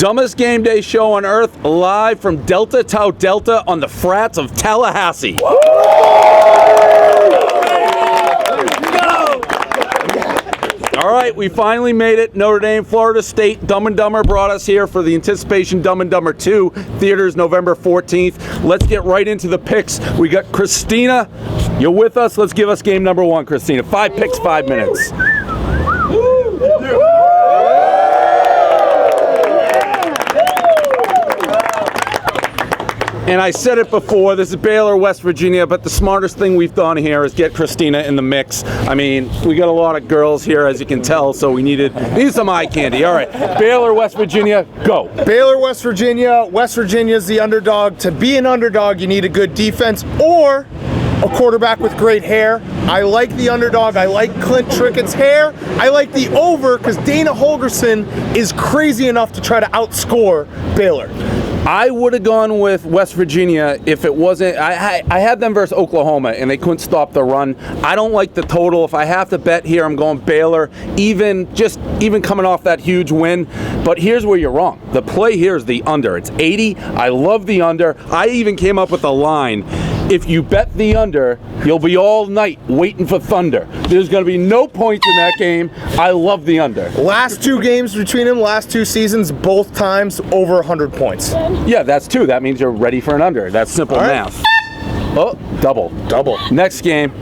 Dumbest Game Day show on earth, live from Delta Tau Delta on the frats of Tallahassee. All right, we finally made it. Notre Dame, Florida State, Dumb and Dumber brought us here for the anticipation Dumb and Dumber 2, theaters November 14th. Let's get right into the picks. We got Christina. You're with us. Let's give us game number 1, Christina. 5 picks, 5 minutes. And I said it before, this is Baylor, West Virginia, but the smartest thing we've done here is get Christina in the mix. I mean, we got a lot of girls here, as you can tell, so we needed some eye candy. All right, Baylor, West Virginia, go. Baylor, West Virginia. West Virginia's the underdog. To be an underdog, you need a good defense or a quarterback with great hair. I like the underdog. I like Clint Trickett's hair. I like the over because Dana Holgerson is crazy enough to try to outscore Baylor. I would have gone with West Virginia if it wasn't. I had them versus Oklahoma, and they couldn't stop the run. I don't like the total. If I have to bet here, I'm going Baylor, even coming off that huge win. But here's where you're wrong. The play here is the under. It's 80. I love the under. I even came up with a line. If you bet the under, you'll be all night waiting for thunder. There's going to be no points in that game. I love the under. Last 2 games between them, last 2 seasons, both times over 100 points. Yeah, that's 2. That means you're ready for an under. That's simple math. Oh, double. Next game.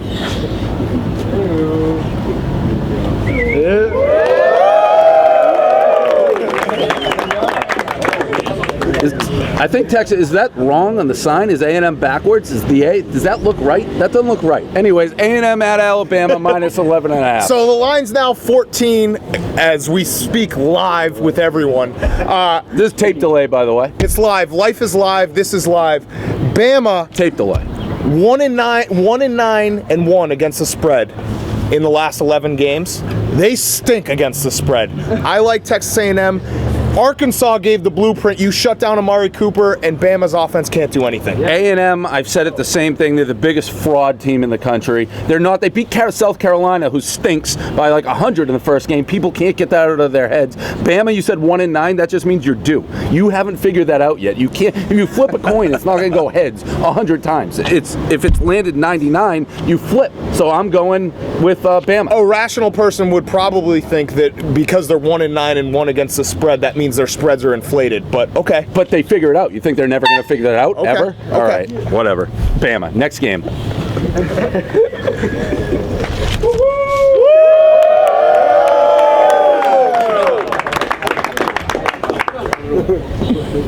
I think Texas, is that wrong on the sign? Is A&M backwards? Is the A? Does that look right? That doesn't look right. Anyways, A&M at Alabama minus 11.5. So the line's now 14 as we speak live with everyone. This is tape delay, by the way. It's live. Life is live. This is live. Bama tape delay. 1-9 against the spread in the last 11 games. They stink against the spread. I like Texas A&M. Arkansas gave the blueprint. You shut down Amari Cooper, and Bama's offense can't do anything. A&M, I've said it the same thing. They're the biggest fraud team in the country. They're not. They beat South Carolina, who stinks, by like 100 in the first game. People can't get that out of their heads. Bama, you said 1-9. That just means you're due. You haven't figured that out yet. You can't. If you flip a coin, it's not going to go heads 100 times. If it's landed 99, you flip. So I'm going with Bama. A rational person would probably think that because they're 1-9 and 1 against the spread, that means their spreads are inflated, but okay. But they figure it out. You think they're never going to figure that out, ever? Okay. All right, whatever. Bama, next game.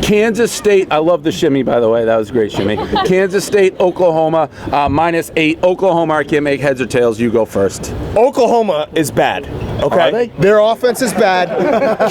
Kansas State, I love the shimmy, by the way. That was a great shimmy. Kansas State, Oklahoma, minus 8. Oklahoma, I can't make heads or tails. You go first. Oklahoma is bad. Okay. Are they? Their offense is bad.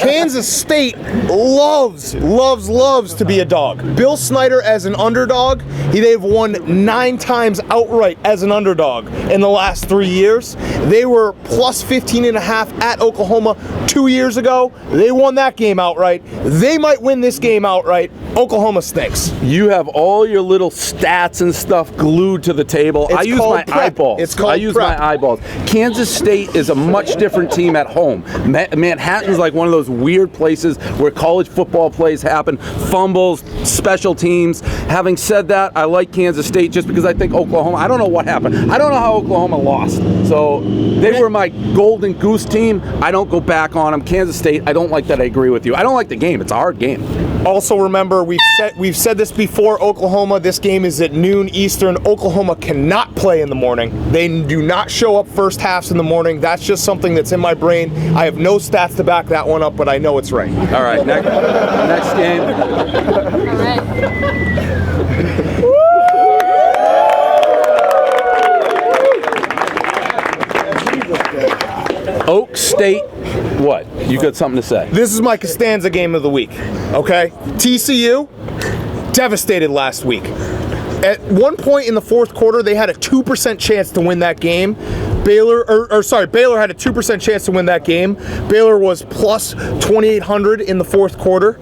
Kansas State loves to be a dog. Bill Snyder as an underdog, they've won 9 times outright as an underdog in the last 3 years. They were plus 15.5 at Oklahoma 2 years ago. They won that game outright. They might win this game outright. Oklahoma stinks. You have all your little stats and stuff glued to the table. I use my eyeballs. I use my eyeballs. Kansas State is a much different team at home. Manhattan's like one of those weird places where college football plays happen, fumbles, special teams. Having said that, I like Kansas State just because I think Oklahoma, I don't know what happened. I don't know how Oklahoma lost. So they were my golden goose team. I don't go back on them. Kansas State, I don't like that. I agree with you. I don't like the game. It's a hard game. Also remember, we've said this before, Oklahoma, this game is at noon Eastern. Oklahoma cannot play in the morning. They do not show up first halves in the morning. That's just something that's in my brain. I have no stats to back that one up, but I know it's right. All right, next game. All right. Oak State, what? You got something to say? This is my Costanza game of the week, okay? TCU, devastated last week. At one point in the fourth quarter, they had a 2% chance to win that game. Baylor had a 2% chance to win that game. Baylor was plus 2,800 in the fourth quarter.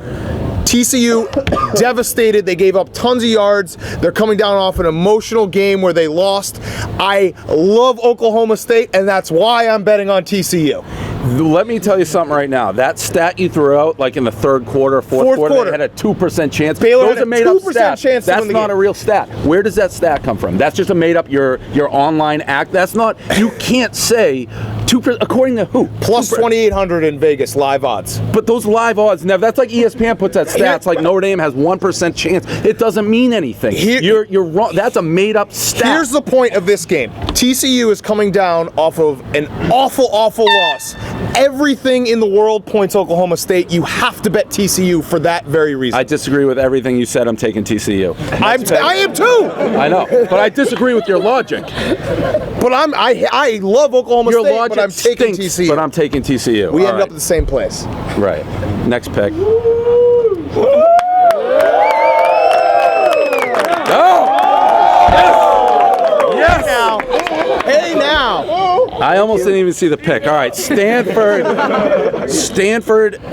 TCU devastated. They gave up tons of yards. They're coming down off an emotional game where they lost. I love Oklahoma State, and that's why I'm betting on TCU. Let me tell you something right now. That stat you threw out, like in the third quarter, fourth quarter, they had a 2% chance. Baylor Those had are made up 2% stats. chance to That's win the not game. a real stat. Where does that stat come from? That's just a made up your online act. That's not. You can't say 2%. According to who? Plus 2,800 in Vegas live odds. But those live odds never. That's like ESPN puts that stats. Like Notre Dame has 1% chance. It doesn't mean anything. You're wrong. That's a made up stat. Here's the point of this game. TCU is coming down off of an awful loss. Everything in the world points Oklahoma State. You have to bet TCU for that very reason. I disagree with everything you said. I'm taking TCU. I am too. I know, but I disagree with your logic. But I love Oklahoma Your State, logic but I'm taking stinks, TCU. But I'm taking TCU. We end up at the same place. Right. Next pick. Yes! Hey now! I almost didn't even see the pick. All right, Stanford,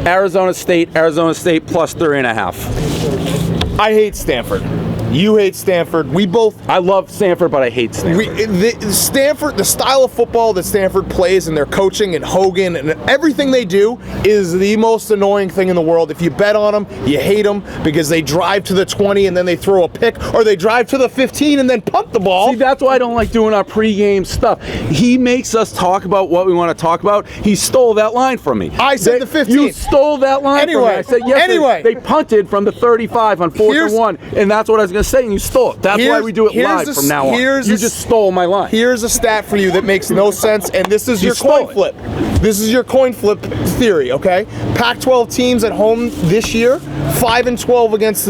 Arizona State plus 3.5. I hate Stanford. You hate Stanford. We both. I love Stanford, but I hate Stanford. Stanford, the style of football that Stanford plays and their coaching and Hogan and everything they do is the most annoying thing in the world. If you bet on them, you hate them because they drive to the 20 and then they throw a pick, or they drive to the 15 and then punt the ball. See, that's why I don't like doing our pregame stuff. He makes us talk about what we want to talk about. He stole that line from me. I said the 15. You stole that line from me. I said yes. They punted from the 35 on 4th and 1, and that's what I was going to say, and you stole it. That's why we do it live from now on. You just stole my line. Here's a stat for you that makes no sense, and this is your coin flip. This is your coin flip theory, okay? Pac-12 teams at home this year, 5-12 against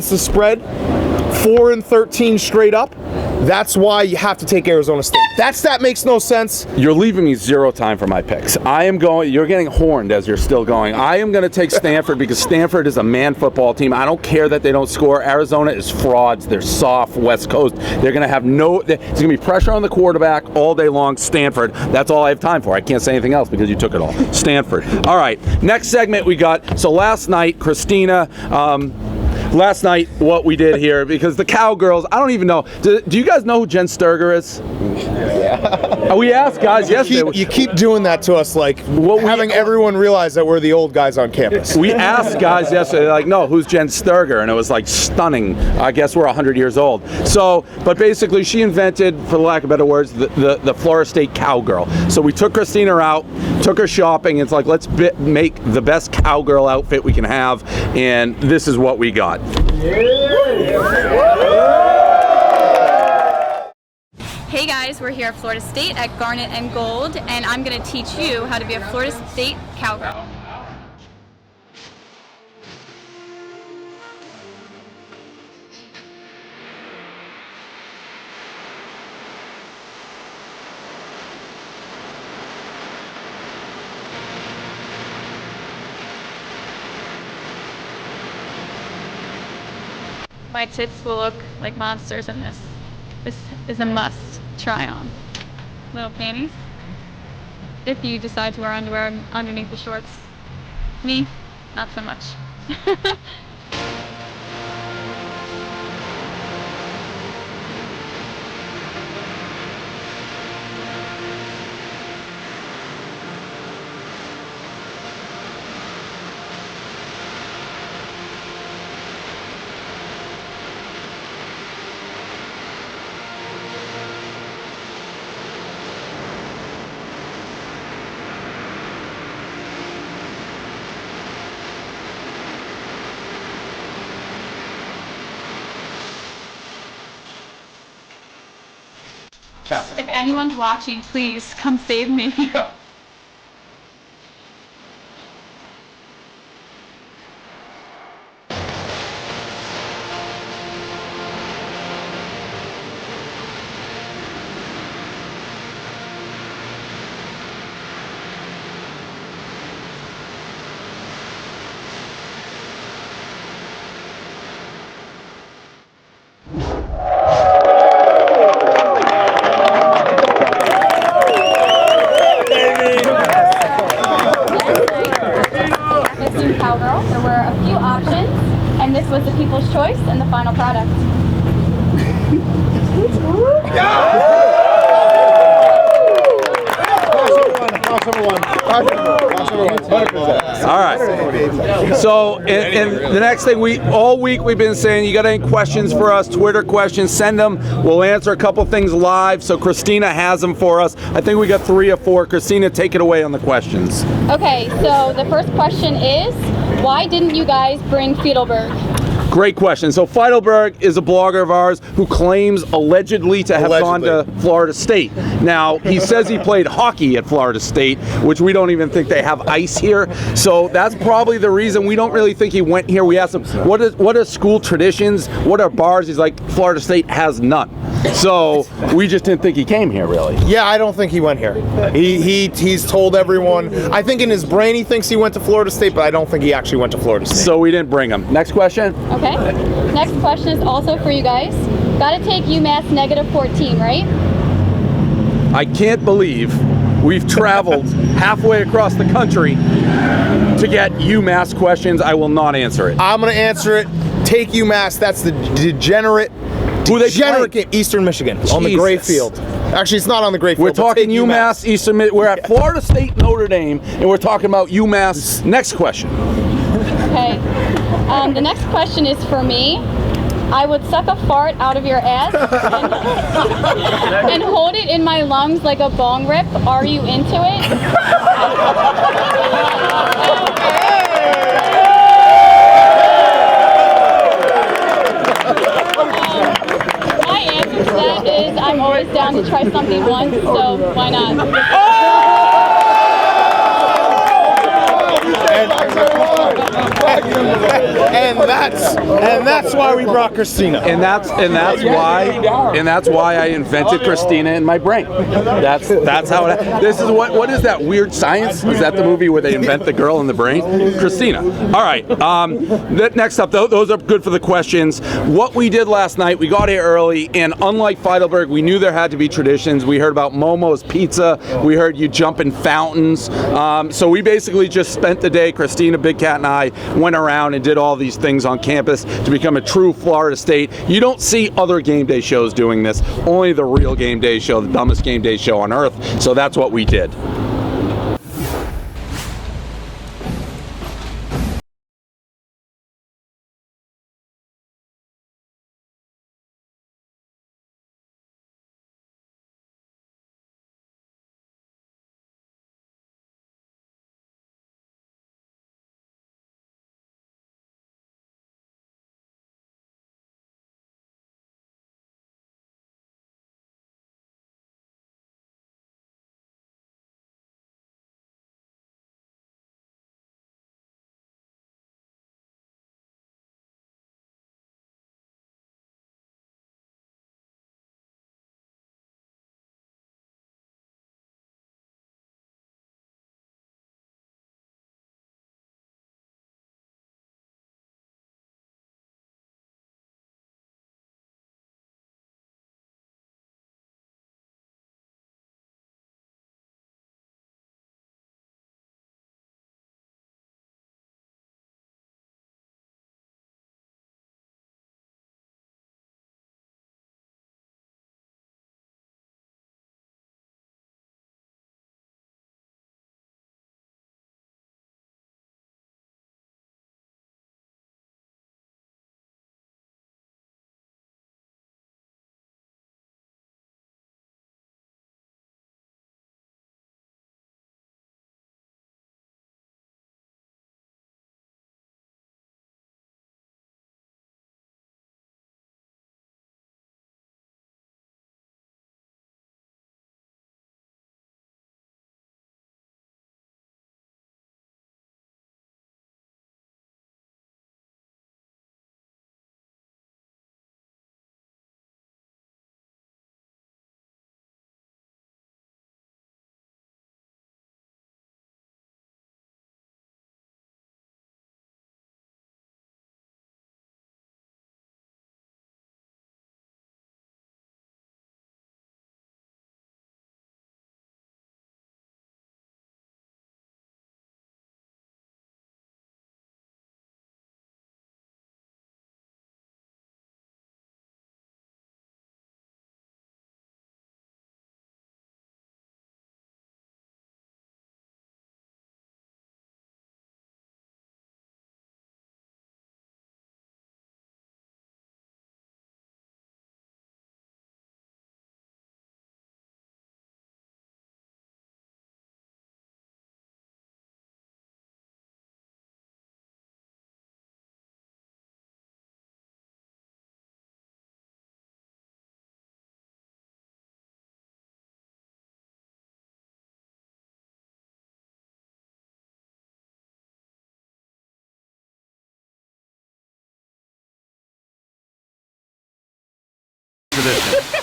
the spread, 4-13 straight up. That's why you have to take Arizona State. That stat makes no sense. You're leaving me zero time for my picks. You're getting horned as you're still going. I am going to take Stanford because Stanford is a man football team. I don't care that they don't score. Arizona is frauds. They're soft, West Coast. They're going to have there's going to be pressure on the quarterback all day long. Stanford. That's all I have time for. I can't say anything else because you took it all. Stanford. All right. Next segment we got. So last night, Christina, what we did here, because the Cowgirls, I don't even know. Do you guys know who Jen Sturger is? Yeah. We asked guys yesterday. You keep doing that to us, like having everyone realize that we're the old guys on campus. We asked guys yesterday, like, no, who's Jen Sturger? And it was like stunning. I guess we're 100 years old. So, but basically she invented, for lack of better words, the Florida State Cowgirl. So we took Christina out, took her shopping. It's like, let's make the best cowgirl outfit we can have. And this is what we got. Hey guys, we're here at Florida State at Garnet and Gold, and I'm going to teach you how to be a Florida State cowgirl. My tits will look like monsters in this. This is a must try on. Little panties. If you decide to wear underwear underneath the shorts. Me, not so much. If anyone's watching, please come save me. Cowgirl. There were a few options, and this was the people's choice and the final product. number one. Box number one. 100%. All right. So, and the next thing, all week we've been saying, you got any questions for us, Twitter questions, send them. We'll answer a couple things live. So Christina has them for us. I think we got 3 or 4. Christina, take it away on the questions. Okay, so the first question is, why didn't you guys bring Fiedelberg? Great question. So Feidelberg is a blogger of ours who claims allegedly to have gone to Florida State. Now, he says he played hockey at Florida State, which we don't even think they have ice here. So that's probably the reason. We don't really think he went here. We asked him, what are school traditions? What are bars? He's like, Florida State has none. So we just didn't think he came here, really. Yeah, I don't think he went here. He's told everyone. I think in his brain he thinks he went to Florida State, but I don't think he actually went to Florida State. So we didn't bring him. Next question. Okay. Next question is also for you guys. Gotta take UMass -14, right? I can't believe we've traveled halfway across the country to get UMass questions. I will not answer it. I'm going to answer it. Take UMass. That's the degenerate game. Eastern Michigan on the gray field. Actually, it's not on the gray field. We're talking UMass, Eastern Michigan. We're at Florida State, Notre Dame, and we're talking about UMass. Next question. Okay. The next question is for me. I would suck a fart out of your ass and hold it in my lungs like a bong rip. Are you into it? My answer to that is I'm always down to try something once, so why not? And that's why we brought Christina. And that's why I invented Christina in my brain. That's how it. This is what is that weird science? Is that the movie where they invent the girl in the brain? Christina. All right. Next up, those are good for the questions. What we did last night, we got here early, and unlike Feidelberg, we knew there had to be traditions. We heard about Momo's Pizza. We heard you jump in fountains. So we basically just spent the day. Christina, Big Cat, and I went around and did all these things on campus to become a true Florida State. You don't see other game day shows doing this. Only the real game day show, the dumbest game day show on earth. So that's what we did. position.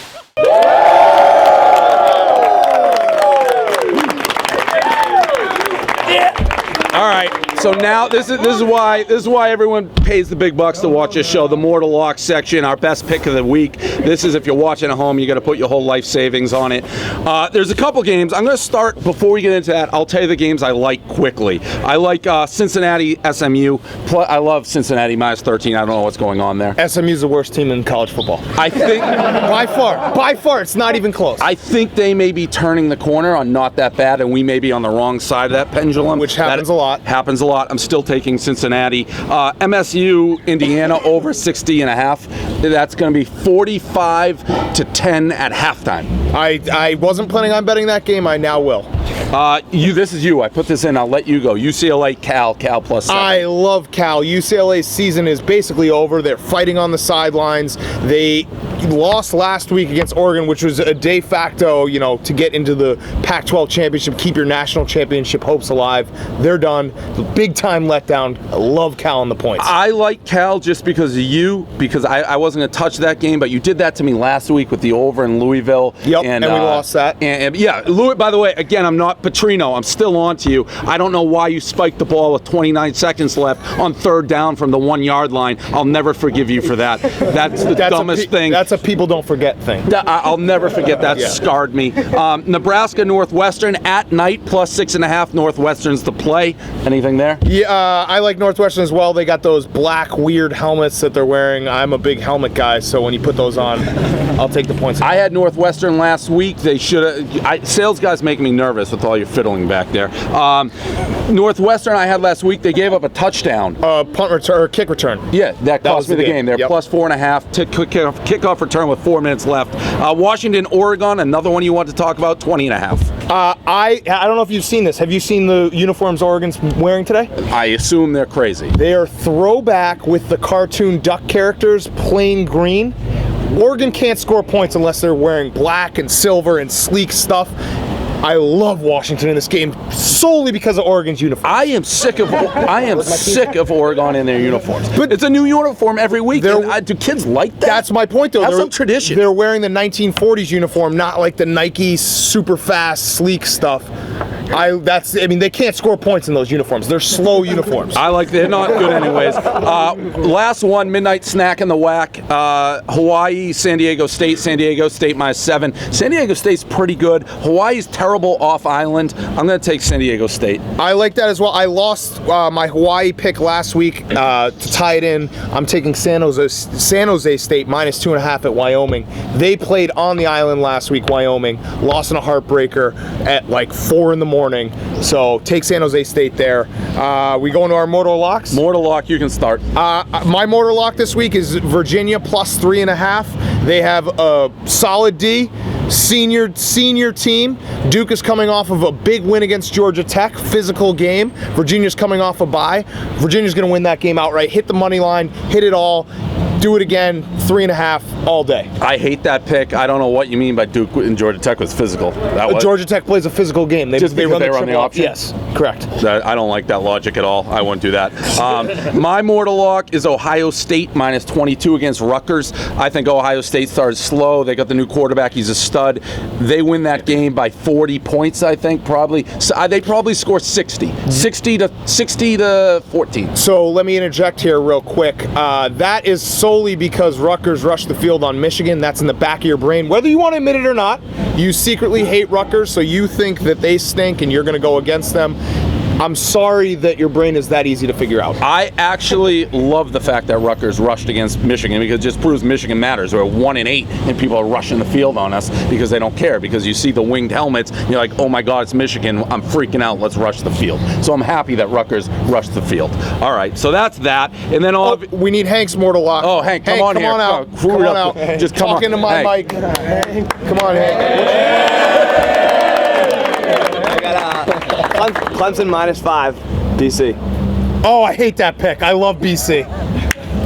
All right, so now this is why everyone pays the big bucks to watch this show. The Mortallock section, our best pick of the week. This is if you're watching at home, you got to put your whole life savings on it. There's a couple games. I'm going to start before we get into that. I'll tell you the games I like quickly. I like Cincinnati SMU. I love Cincinnati minus 13. I don't know what's going on there. SMU's the worst team in college football. I think by far, it's not even close. I think they may be turning the corner on not that bad, and we may be on the wrong side of that pendulum, which happens a lot. Happens a lot. I'm still taking Cincinnati. MSU, Indiana over 60.5. That's going to be 45-10 at halftime. I wasn't planning on betting that game. I now will. This is you. I put this in. I'll let you go. UCLA, Cal plus 7. I love Cal. UCLA's season is basically over. They're fighting on the sidelines. They lost last week against Oregon, which was a de facto, to get into the Pac-12 championship, keep your national championship hopes alive. They're done. Big time letdown. I love Cal on the points. I like Cal just because of you, because I wasn't going to touch that game, but you did that to me last week with the over in Louisville. Yep, and we lost that. And yeah, Louis, by the way, again, I'm not Petrino. I'm still on to you. I don't know why you spiked the ball with 29 seconds left on 3rd down from the 1 yard line. I'll never forgive you for that. That's the dumbest thing. That's a people don't forget thing. I'll never forget that. Scarred me. Nebraska Northwestern at night plus 6.5. Northwestern's the play. Anything there? Yeah, I like Northwestern as well. They got those black weird helmets that they're wearing. I'm a big helmet guy, so when you put those on, I'll take the points. I had Northwestern last week. They should have. Sales guys make me nervous with all your fiddling back there. Northwestern I had last week. They gave up a touchdown. Punt return or kick return. Yeah, that cost me the game. They're plus 4.5. Kickoff return with 4 minutes left. Washington, Oregon, another one you want to talk about, 20.5. I don't know if you've seen this. Have you seen the uniforms Oregon's wearing today? I assume they're crazy. They are throwback with the cartoon duck characters, plain green. Oregon can't score points unless they're wearing black and silver and sleek stuff. I love Washington in this game solely because of Oregon's uniform. I am sick of Oregon in their uniforms. But it's a new uniform every week. Do kids like that? That's my point, though. Have some tradition. They're wearing the 1940s uniform, not like the Nike super fast, sleek stuff. They can't score points in those uniforms. They're slow uniforms. They're not good anyways. Last one, midnight snack in the whack. Hawaii, San Diego State minus 7. San Diego State's pretty good. Hawaii's terrible off island. I'm going to take San Diego State. I like that as well. I lost my Hawaii pick last week to tie it in. I'm taking San Jose State minus 2.5 at Wyoming. They played on the island last week, Wyoming. Lost in a heartbreaker at like 4 in the morning. So take San Jose State there. We go into our Mortal Locks? Mortal Lock, you can start. My Mortal Lock this week is Virginia plus 3.5. They have a solid D. Senior team. Duke is coming off of a big win against Georgia Tech. Physical game. Virginia's coming off a bye. Virginia's going to win that game outright. Hit the money line. Hit it all. Do it again. 3.5 all day. I hate that pick. I don't know what you mean by Duke and Georgia Tech was physical. Georgia Tech plays a physical game. They run the option? Yes, correct. I don't like that logic at all. I wouldn't do that. My Mortal Lock is Ohio State minus 22 against Rutgers. I think Ohio State started slow. They got the new quarterback. He's a stud. They win that game by 40 points, I think, probably. So, they probably score 60 to 14. So let me interject here real quick. That is solely because Rutgers rushed the field on Michigan. That's in the back of your brain. Whether you want to admit it or not, you secretly hate Rutgers, so you think that they stink and you're going to go against them. I'm sorry that your brain is that easy to figure out. I actually love the fact that Rutgers rushed against Michigan because it just proves Michigan matters. We're 1-8 and people are rushing the field on us because they don't care, because you see the winged helmets and you're like, oh my God, it's Michigan. I'm freaking out. Let's rush the field. So I'm happy that Rutgers rushed the field. All right, so that's that. And then we need Hank's Mortal Lock. Oh, Hank, come on out. Come on out. Just come Talk into my mic. Come on, Hank. Clemson minus 5, BC. Oh, I hate that pick. I love BC.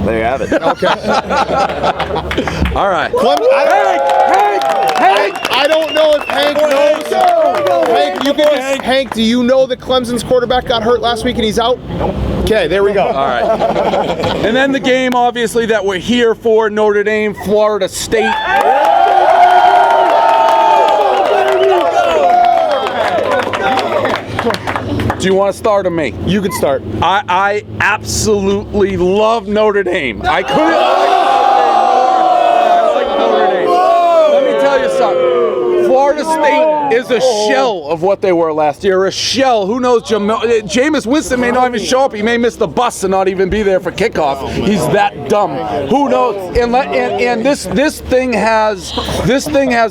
There you have it. Okay. All right. Hank! I don't know if Hank knows. Hank, do you know that Clemson's quarterback got hurt last week and he's out? Okay, there we go. All right. And then the game, obviously, that we're here for, Notre Dame, Florida State. Do you want to start or me? You can start. I absolutely love Notre Dame. I couldn't like Notre Dame. Let me tell you something. Florida State is a shell of what they were last year. A shell. Who knows? Jameis Winston may not even show up. He may miss the bus and not even be there for kickoff. He's that dumb. Who knows? And this thing has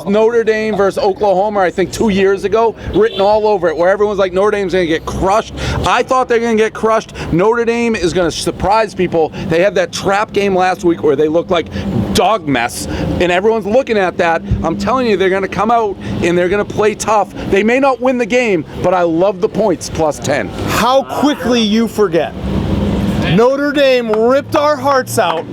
Notre Dame versus Oklahoma, I think 2 years ago, written all over it, where everyone's like Notre Dame's going to get crushed. I thought they're going to get crushed. Notre Dame is going to surprise people. They had that trap game last week where they looked like dog mess, and everyone's looking at that. I'm telling you, they're going to come out and they're going to play tough. They may not win the game, but I love the points plus 10. How quickly you forget. Notre Dame ripped our hearts out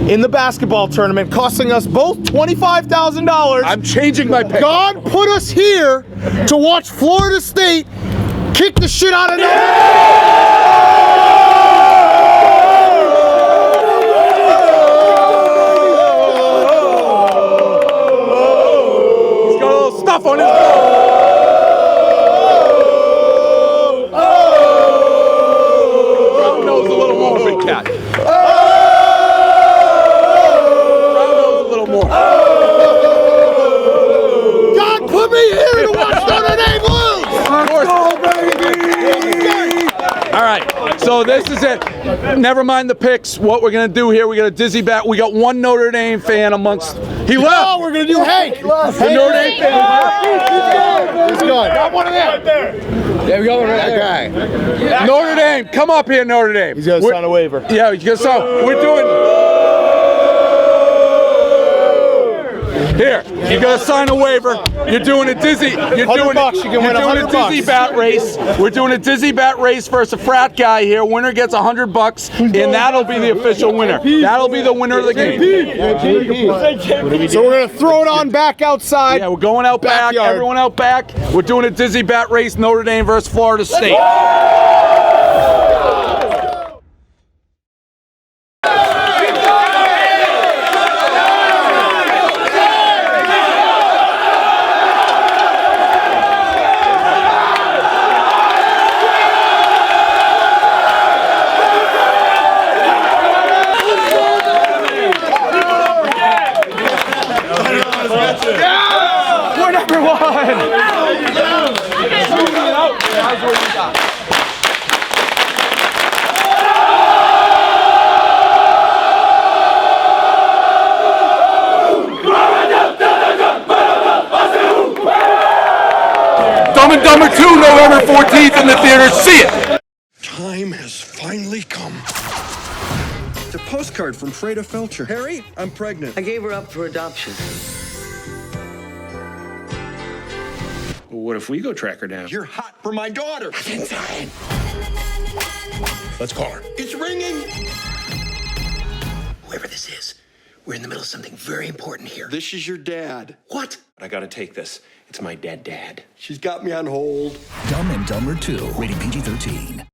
in the basketball tournament, costing us both $25,000. I'm changing my pick. God put us here to watch Florida State kick the shit out of Notre Dame. Stuff on his Brown knows a little more, big cat. Brown knows a little more. God put me here to watch Notre Dame lose. All right, so this is it. Never mind the picks. What we're gonna do here? We got a dizzy bat. We got one Notre Dame fan amongst. He left. Oh, we're gonna do Hank. The Notre Dame fan left. He's gone. Got one of them. Right there. There we go, right there. Notre Dame, come up here, Notre Dame. He's gonna sign a waiver. Yeah, he's gonna sign. We're doing. Here, you gotta sign a waiver. You're doing a dizzy. You're doing $100. You can win a dizzy bat race. We're doing a dizzy bat race versus a frat guy here. Winner gets $100, and that'll be the official winner. That'll be the winner of the game. So we're gonna throw it on back outside. Yeah, we're going out back. Backyard. Everyone out back. We're doing a dizzy bat race. Notre Dame versus Florida State. We're number one. Dumb and Dumber 2, November 14th in the theater. See it. Time has finally come. It's a postcard from Freda Felcher. Harry, I'm pregnant. I gave her up for adoption. Well, what if we go track her down? You're hot for my daughter. Inside. Let's call her. It's ringing. Whoever this is, we're in the middle of something very important here. This is your dad. What? I gotta take this. It's my dad. She's got me on hold. Dumb and Dumber 2, rated PG-13.